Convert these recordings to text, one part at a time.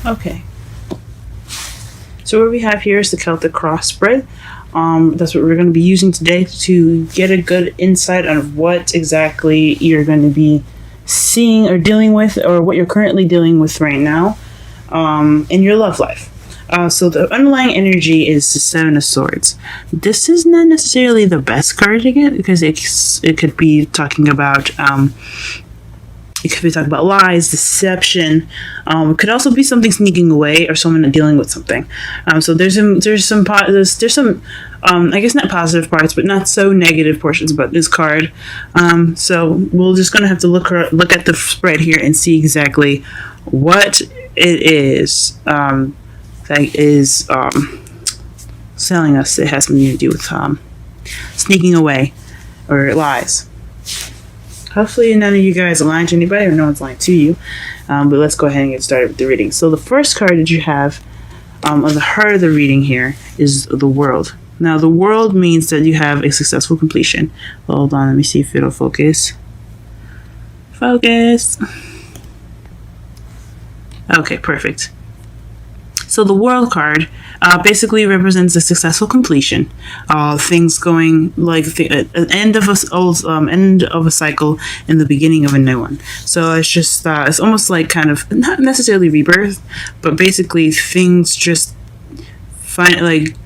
Okay. So what we have here is the Celtic cross spread. That's what we're going to be using today to get a good insight on what exactly you're going to be seeing or dealing with, or what you're currently dealing with right now in your love life. So the underlying energy is the Seven of Swords. This is not necessarily the best card to get because it could be talking about lies, deception. It could also be something sneaking away or someone dealing with something. So there's some I guess not positive parts, but not so negative portions about this card. So we're just gonna have to look at the spread here and see exactly what it is that is telling us it has something to do with sneaking away or lies. Hopefully none of you guys are lying to anybody or no one's lying to you. But let's go ahead and get started with the reading. So the first card that you have on the heart of the reading here is the World. Now the World means that you have a successful completion. Hold on, let me see if it'll focus. Focus. Okay, perfect. So the World card basically represents a successful completion. Things going like an end of a cycle and the beginning of a new one. So it's just it's almost like kind of not necessarily rebirth, but basically things just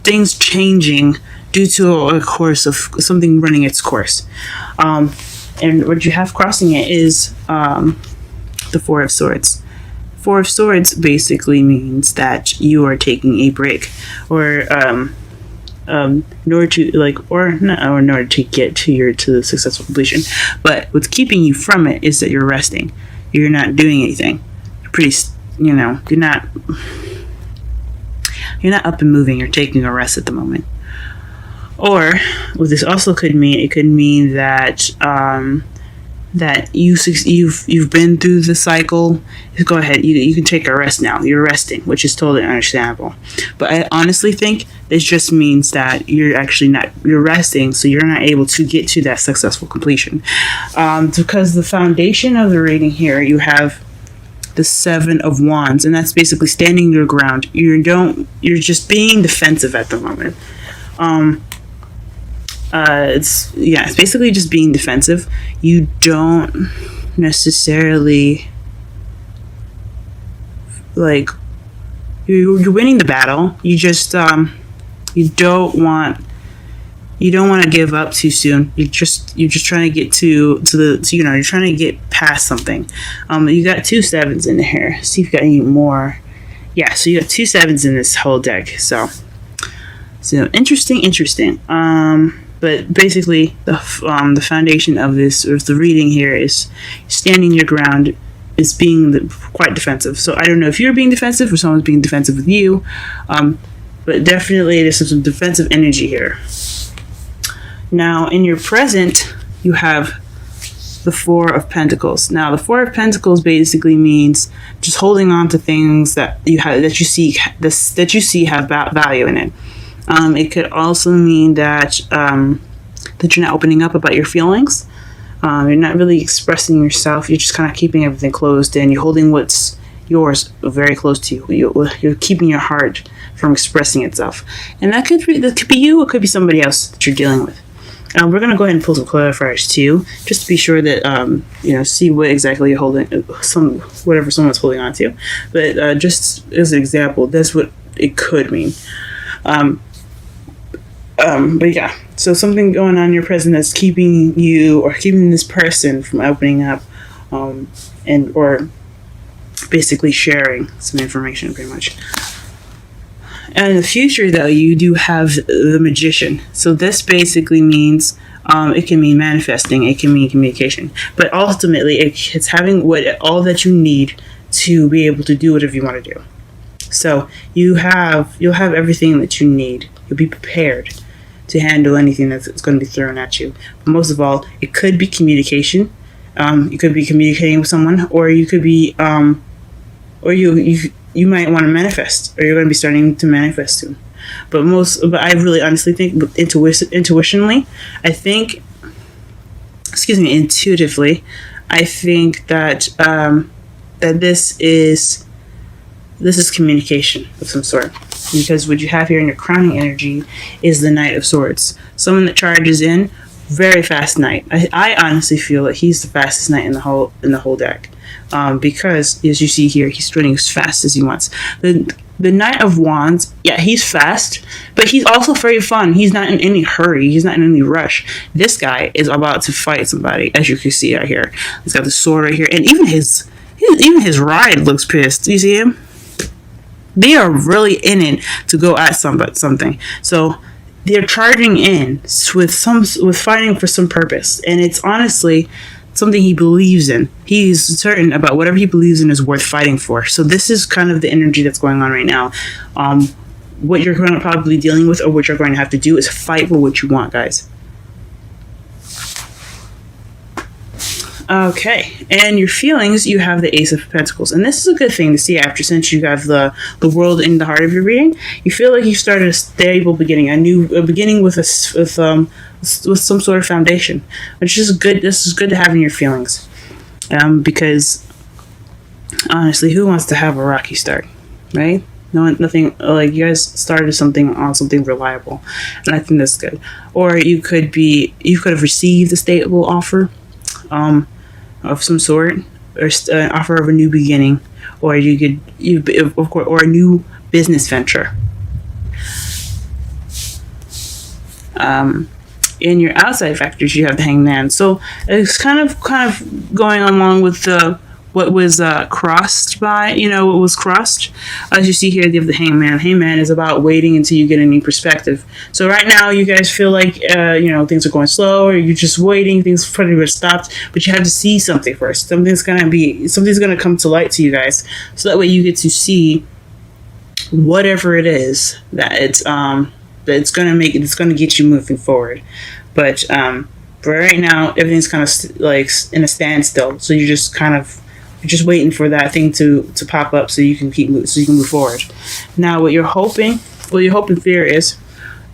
things changing due to a course of something running its course. And what you have crossing it is the Four of Swords. Four of Swords basically means that you are taking a break, or in order to get to the successful completion. But what's keeping you from it is that you're resting. You're not doing anything. You're not up and moving. You're taking a rest at the moment. Or what this also could mean, it could mean that that you've been through the cycle. Go ahead, you can take a rest now. You're resting, which is totally understandable. But I honestly think this just means that you're resting, so you're not able to get to that successful completion. Because the foundation of the reading here, you have the Seven of Wands, and that's basically standing your ground. You're just being defensive at the moment. It's basically just being defensive. You don't necessarily you're winning the battle. You just you don't want to give up too soon. You're just trying to get you're trying to get past something. You got two sevens in here. See if you got any more. Yeah, so you got two sevens in this whole deck. So interesting. But basically, the foundation of the reading here is standing your ground, is being quite defensive. So I don't know if you're being defensive or someone's being defensive with you, but definitely there's some defensive energy here. Now, in your present, you have the Four of Pentacles. Now, the Four of Pentacles basically means just holding on to things that you see have value in it. It could also mean that you're not opening up about your feelings. You're not really expressing yourself. You're just kind of keeping everything closed in. You're holding what's yours very close to you. You're keeping your heart from expressing itself. And that could be you. It could be somebody else that you're dealing with. We're going to go ahead and pull some clarifiers too, just to be sure that, see what exactly you're holding, whatever someone's holding on to. But just as an example, that's what it could mean. But yeah, so something going on in your present that's keeping you or keeping this person from opening up, or basically sharing some information, pretty much. And in the future, though, you do have the Magician. So this basically means it can mean manifesting, it can mean communication, but ultimately it's having all that you need to be able to do whatever you want to do. So you'll have everything that you need. You'll be prepared to handle anything that's going to be thrown at you. But most of all, it could be communication. You could be communicating with someone, or you could be, or you might want to manifest, or you're going to be starting to manifest soon. But I really honestly think intuitively, I think that that this is this is communication of some sort. Because what you have here in your crowning energy is the Knight of Swords. Someone that charges in, very fast knight. I honestly feel that he's the fastest knight in the whole deck. Because as you see here, he's running as fast as he wants. The Knight of Wands, yeah, he's fast, but he's also very fun. He's not in any hurry. He's not in any rush. This guy is about to fight somebody, as you can see right here. He's got the sword right here, and even his ride looks pissed. Do you see him? They are really in it to go at something. So they're charging in with fighting for some purpose, and it's honestly something he believes in. He's certain about whatever he believes in is worth fighting for. So this is kind of the energy that's going on right now. What you're going to probably be dealing with, or what you're going to have to do, is fight for what you want, guys. Okay, and your feelings, you have the Ace of Pentacles, and this is a good thing to see after, since you have the world in the heart of your reading. You feel like you started a stable beginning, a beginning with some sort of foundation, which is good. This is good to have in your feelings, because honestly, who wants to have a rocky start, right? Nothing like you guys started something on something reliable, and I think that's good. Or you could have received a stable offer, of some sort, or an offer of a new beginning, or or a new business venture. In your outside factors, you have the Hangman. So it's kind of going along with what was crossed by, what was crossed. As you see here, you have the Hangman. Hangman is about waiting until you get a new perspective. So right now, you guys feel like, things are going slow, or you're just waiting, things pretty much stopped, but you have to see something first. Something's going to come to light to you guys. So that way you get to see whatever it is that it's going to get you moving forward. But right now, everything's kind of like in a standstill. So you're just waiting for that thing to pop up so you can move forward. Now, what you're hoping for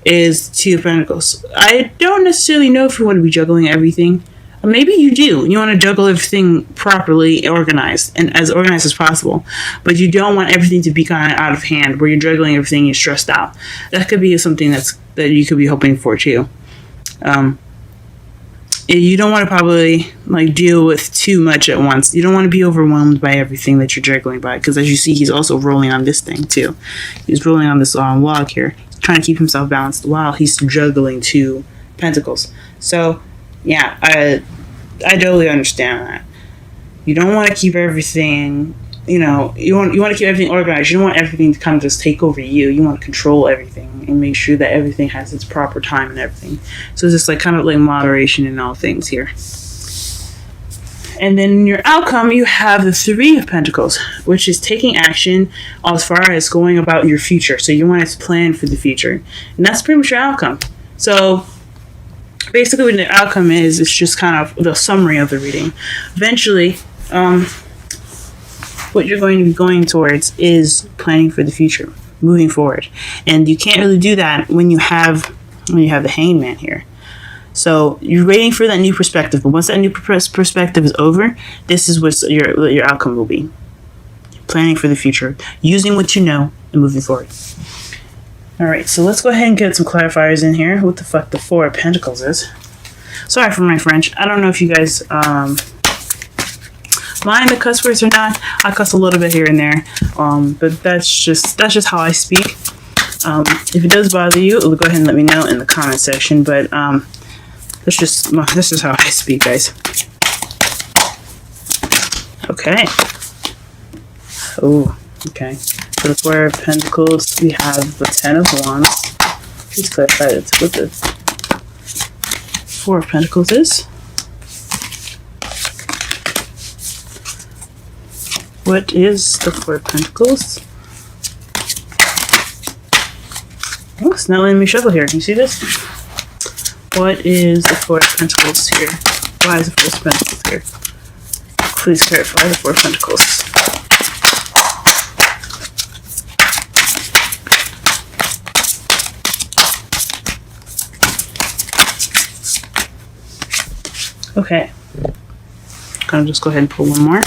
is Two of Pentacles. I don't necessarily know if you want to be juggling everything. Maybe you do. You want to juggle everything properly organized and as organized as possible. But you don't want everything to be kind of out of hand where you're juggling everything and you're stressed out. That could be something that you could be hoping for too. You don't want to probably deal with too much at once. You don't want to be overwhelmed by everything that you're juggling by, because as you see, he's also rolling on this thing too. He's rolling on this log here, trying to keep himself balanced while he's juggling 2 pentacles. So yeah, I totally understand that. You don't want to keep everything, you want to keep everything organized. You don't want everything to kind of just take over you. You want to control everything and make sure that everything has its proper time and everything. So it's just kind of moderation in all things here. And then in your outcome, you have the 3 of Pentacles, which is taking action as far as going about your future. So you want to plan for the future. And that's pretty much your outcome. So basically what the outcome is, it's just kind of the summary of the reading. Eventually, what you're going to be going towards is planning for the future, moving forward. And you can't really do that when you have the Hangman here. So you're waiting for that new perspective, but once that new perspective is over, this is what your outcome will be. Planning for the future, using what you know, and moving forward. Alright, so let's go ahead and get some clarifiers in here. What the fuck the 4 of Pentacles is. Sorry for my French. I don't know if you guys mind the cuss words or not. I cuss a little bit here and there, but that's just how I speak. If it does bother you, go ahead and let me know in the comment section. But that's just how I speak, guys. Okay. Oh, okay. For the 4 of Pentacles, we have the 10 of Wands. Please clarify what the 4 of Pentacles is. What is the 4 of Pentacles? Oh, it's not letting me shuffle here. Can you see this? What is the 4 of Pentacles here? Why is the 4 of Pentacles here? Please clarify the 4 of Pentacles. Okay. I'm gonna just go ahead and pull one more.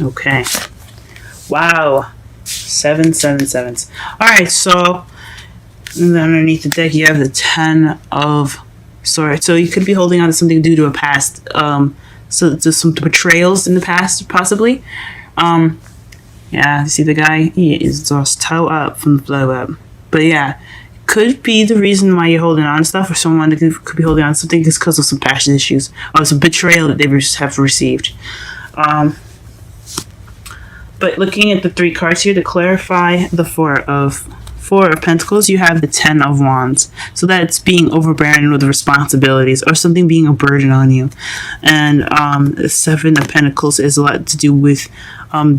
Okay. Wow. 7 7 sevens. Alright, so and then underneath the deck you have the 10 of swords. So you could be holding on to something due to a past, so just some betrayals in the past, possibly. Yeah, see the guy? He is just toe up from the blow up. But yeah, could be the reason why you're holding on to stuff, or someone that could be holding on to something is because of some past issues or some betrayal that they have received. But looking at the 3 cards here to clarify the Four of Pentacles, you have the 10 of Wands. So that's being overbearing with responsibilities or something being a burden on you. And the 7 of Pentacles is a lot to do with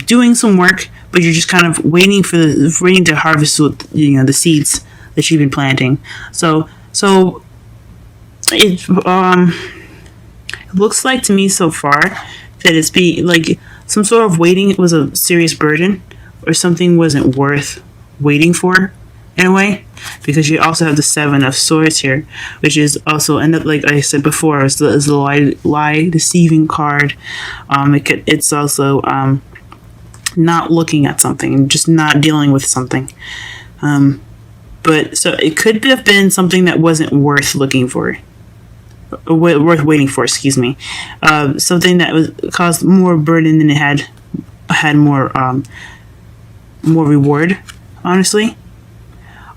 doing some work, but you're just kind of waiting to harvest with, the seeds that you've been planting. So it looks like to me so far that it's like some sort of waiting was a serious burden, or something wasn't worth waiting for in a way, because you also have the 7 of Swords here, which is also, and like I said before, is the lie deceiving card. It's also not looking at something, just not dealing with something. But so it could have been something that wasn't worth looking for, worth waiting for, excuse me. Something that was caused more burden than it had more reward, honestly.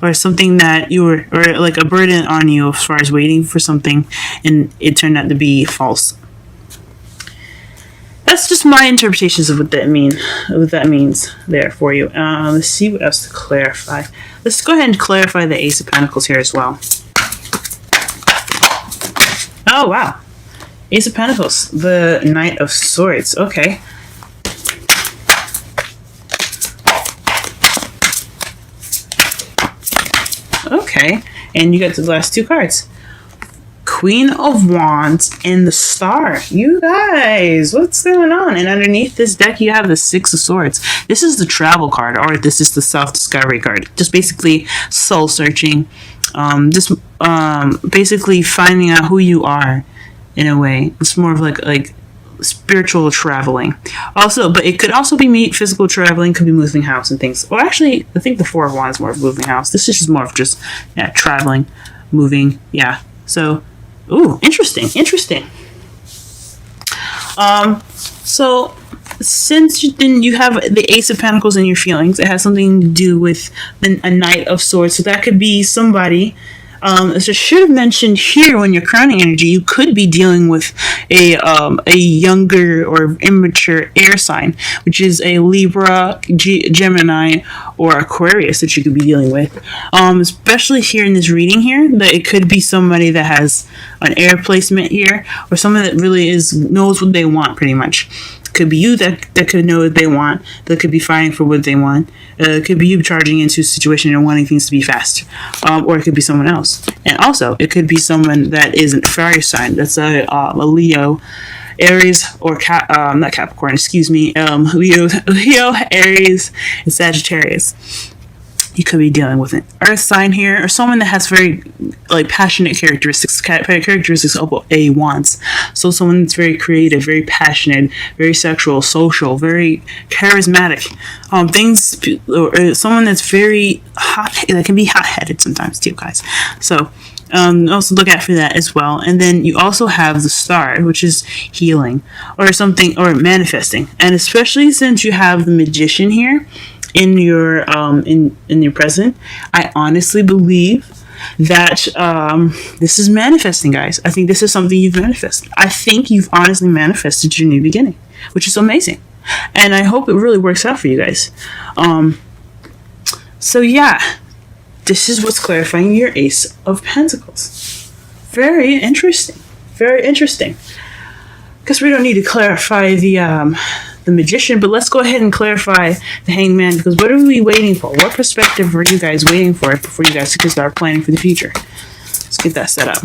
Or something that or like a burden on you as far as waiting for something, and it turned out to be false. That's just my interpretations of what that means there for you. Let's see what else to clarify. Let's go ahead and clarify the Ace of Pentacles here as well. Oh, wow. Ace of Pentacles. The Knight of Swords. Okay. Okay. And you got the last 2 cards. Queen of Wands and the Star. You guys, what's going on? And underneath this deck, you have the 6 of Swords. This is the travel card, or this is the self-discovery card. Just basically soul-searching. Basically finding out who you are, in a way. It's more of like spiritual traveling. Also, but it could also be physical traveling. Could be moving house and things. Well, actually, I think the 4 of Wands is more of moving house. This is just more of just traveling, moving. Yeah. So. Ooh, interesting. So since you have the Ace of Pentacles in your feelings, it has something to do with a Knight of Swords. So that could be somebody. As I should have mentioned here, when you're crowning energy, you could be dealing with a younger or immature air sign, which is a Libra, Gemini, or Aquarius that you could be dealing with. Especially here in this reading here, that it could be somebody that has an air placement here, or someone that really knows what they want, pretty much. Could be you that could know what they want, that could be fighting for what they want. It could be you charging into a situation and wanting things to be fast. Or it could be someone else. And also, it could be someone that isn't fire sign. That's a Leo, Aries, or not Capricorn, excuse me. Leo, Aries, and Sagittarius. You could be dealing with an earth sign here, or someone that has very passionate characteristics of a Wands. So someone that's very creative, very passionate, very sexual, social, very charismatic. Or someone that's very hot, that can be hot-headed sometimes too, guys. So also look out for that as well. And then you also have the Star, which is healing or something, or manifesting. And especially since you have the Magician here in your in your present, I honestly believe that this is manifesting, guys. I think this is something you've manifested. I think you've honestly manifested your new beginning, which is amazing, and I hope it really works out for you guys. So yeah, this is what's clarifying your Ace of Pentacles. Very interesting. Because we don't need to clarify the Magician, but let's go ahead and clarify the Hangman, because what are we waiting for? What perspective are you guys waiting for before you guys can start planning for the future? Let's get that set up.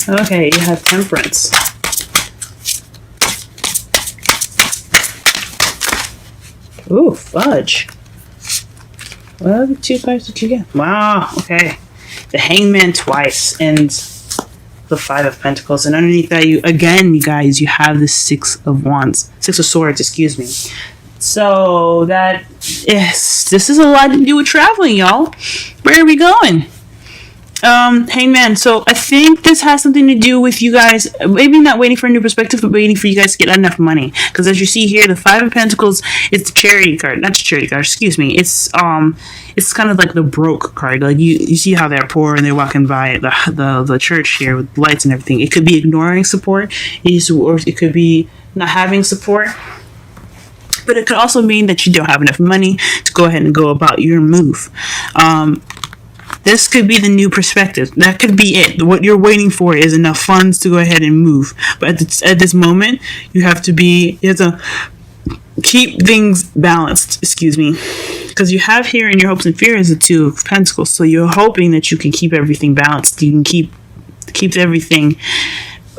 Okay, you have Temperance. Ooh, fudge. Well, the 2 cards that you get. Wow, okay. The Hangman twice, and the 5 of Pentacles. And underneath that, you guys, you have the 6 of Wands. 6 of Swords, excuse me. So, this is a lot to do with traveling, y'all. Where are we going? Hangman. So I think this has something to do with you guys maybe not waiting for a new perspective, but waiting for you guys to get enough money. Because as you see here, the 5 of Pentacles is the charity card, not the charity card. Excuse me. It's kind of like the broke card. Like you see how they're poor and they're walking by the church here with lights and everything. It could be ignoring support, or it could be not having support. But it could also mean that you don't have enough money to go ahead and go about your move. This could be the new perspective. That could be it. What you're waiting for is enough funds to go ahead and move. But at this moment, you have to keep things balanced. Excuse me. Because you have here in your hopes and fears the 2 of Pentacles. So you're hoping that you can keep everything balanced. You can keep everything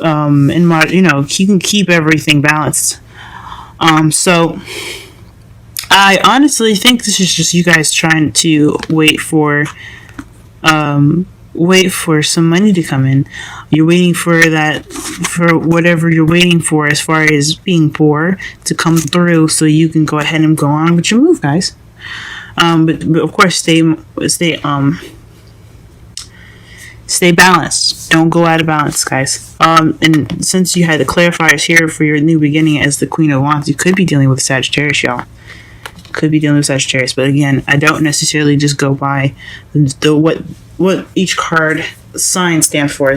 you can keep everything balanced. So I honestly think this is just you guys trying to wait for some money to come in. You're waiting for whatever you're waiting for as far as being poor to come through, so you can go ahead and go on with your move, guys. But of course, stay balanced. Don't go out of balance, guys. And since you had the clarifiers here for your new beginning as the Queen of Wands, you could be dealing with Sagittarius, y'all. Could be dealing with Sagittarius, but again, I don't necessarily just go by what each card sign stands for.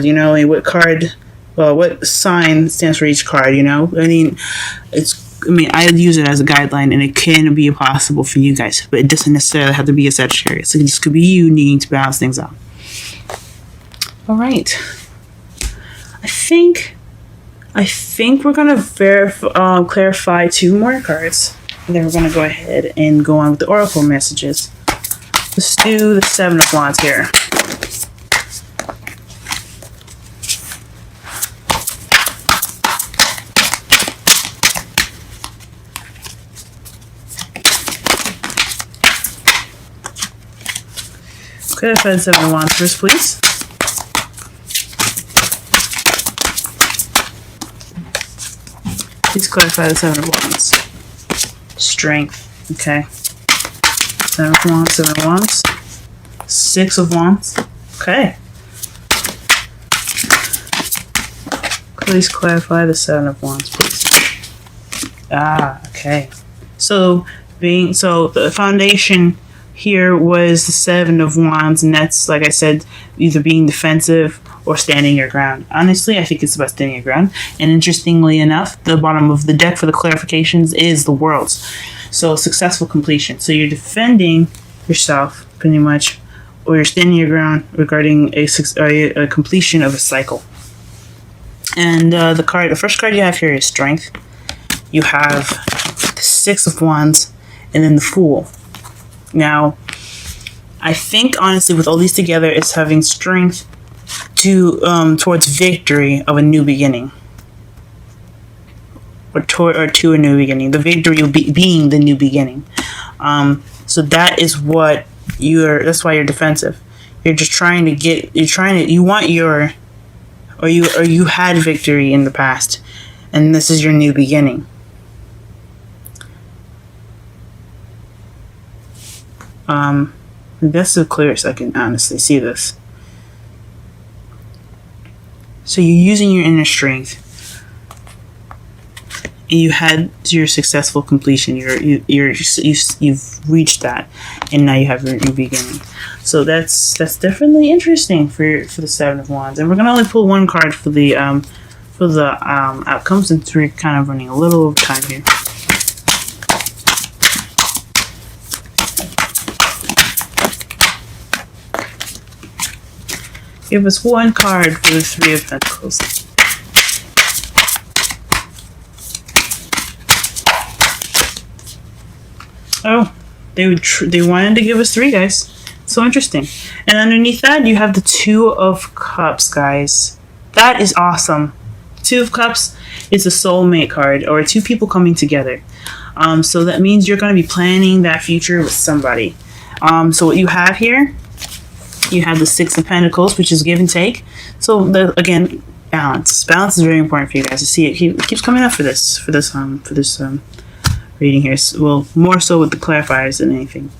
What sign stands for each card. I use it as a guideline, and it can be possible for you guys, but it doesn't necessarily have to be a Sagittarius. It just could be you needing to balance things out. All right, I think we're gonna clarify 2 more cards. And then we're going to go ahead and go on with the Oracle messages. Let's do the 7 of Wands here. Clarify the 7 of Wands first, please. Please clarify the 7 of Wands. Strength. Okay. 7 of Wands, 7 of Wands. 6 of Wands. Okay. Please clarify the 7 of Wands, please. Okay. So the foundation here was the 7 of Wands, and that's, like I said, either being defensive or standing your ground. Honestly, I think it's about standing your ground. And interestingly enough, the bottom of the deck for the clarifications is the Worlds. So successful completion. So you're defending yourself pretty much, or you're standing your ground regarding a completion of a cycle. And the first card you have here is Strength. You have the 6 of Wands, and then the Fool. Now, I think honestly, with all these together, it's having strength towards victory of a new beginning, or to a new beginning. The victory will being the new beginning. So that is what that's why you're defensive. You're just trying to you had victory in the past, and this is your new beginning. That's the clearest I can honestly see this. So you're using your inner strength, and you had your successful completion. You've reached that, and now you have your new beginning. So that's definitely interesting for the 7 of Wands. And we're gonna only pull 1 card for the outcomes, since we're kind of running a little over time here. Give us 1 card for the 3 of Pentacles. Oh, they wanted to give us 3, guys. So interesting. And underneath that, you have the 2 of Cups, guys. That is awesome. 2 of Cups is a soulmate card, or 2 people coming together. So that means you're going to be planning that future with somebody. So what you have here, you have the Six of Pentacles, which is give and take. So again, balance. Balance is very important for you guys to see it. It keeps coming up for this reading here. Well, more so with the clarifiers than anything,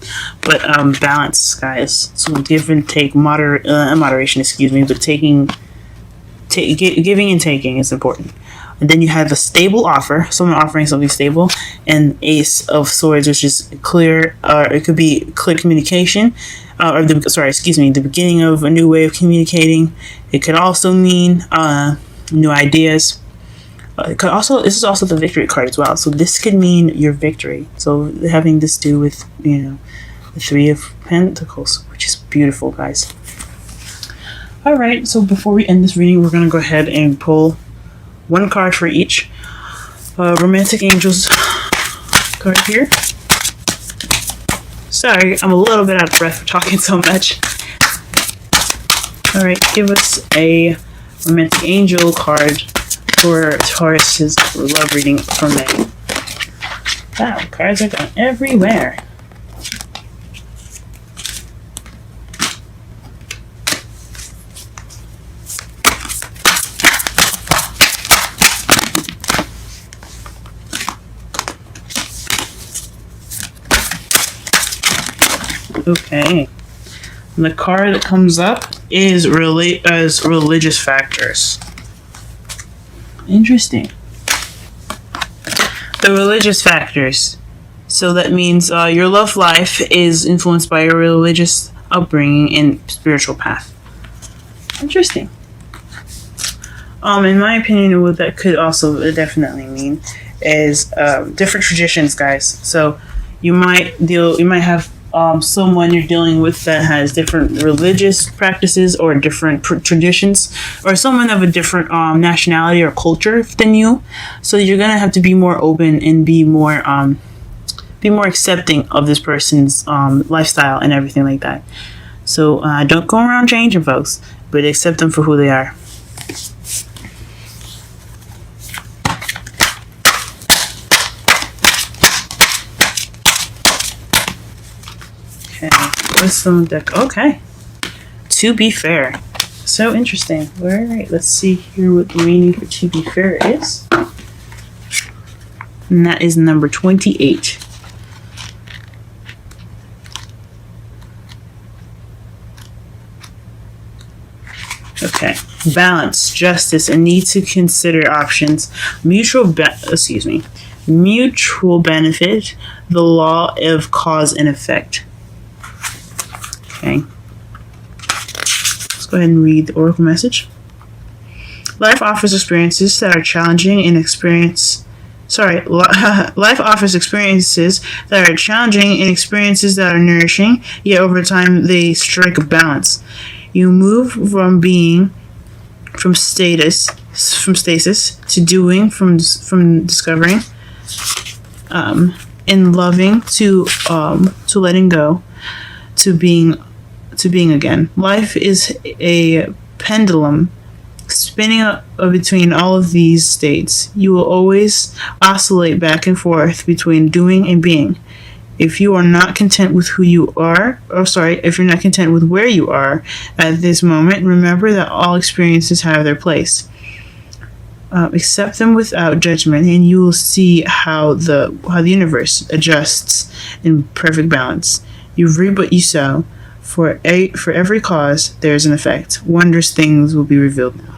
but balance, guys. So give and take, moderation, excuse me, but giving and taking is important. And then you have a stable offer, someone offering something stable, and Ace of Swords, which is clear, or it could be clear communication, the beginning of a new way of communicating. It could also mean new ideas. This is also the victory card as well. So this could mean your victory. So having this do with, the Three of Pentacles, which is beautiful, guys. All right. So before we end this reading, we're gonna go ahead and pull one card for each. Romantic Angels card here. Sorry, I'm a little bit out of breath for talking so much. All right, give us a Romantic Angel card for Taurus's love reading for May. Wow, cards are going everywhere. Okay. And the card that comes up is religious factors. Interesting. The religious factors. So that means your love life is influenced by your religious upbringing and spiritual path. Interesting. In my opinion, what that could also definitely mean is different traditions, guys. So you might have someone you're dealing with that has different religious practices or different traditions, or someone of a different nationality or culture than you. So you're gonna have to be more open and be more accepting of this person's lifestyle and everything like that. So don't go around changing folks, but accept them for who they are. Wisdom deck. Okay. To be fair. So interesting. Alright, let's see here what the meaning for to be fair is. And that is number 28. Okay. Balance, justice, and need to consider options. Mutual benefit. The law of cause and effect. Okay. Let's go ahead and read the oracle message. Life offers experiences that are challenging and life offers experiences that are challenging and experiences that are nourishing, yet over time they strike a balance. You move from stasis to doing, from discovering, and loving to letting go, to being again. Life is a pendulum spinning between all of these states. You will always oscillate back and forth between doing and being. If you are not content with who you are, if you're not content with where you are at this moment, remember that all experiences have their place. Accept them without judgment, and you will see how the universe adjusts in perfect balance. You reap what you sow. For every cause, there is an effect. Wondrous things will be revealed now.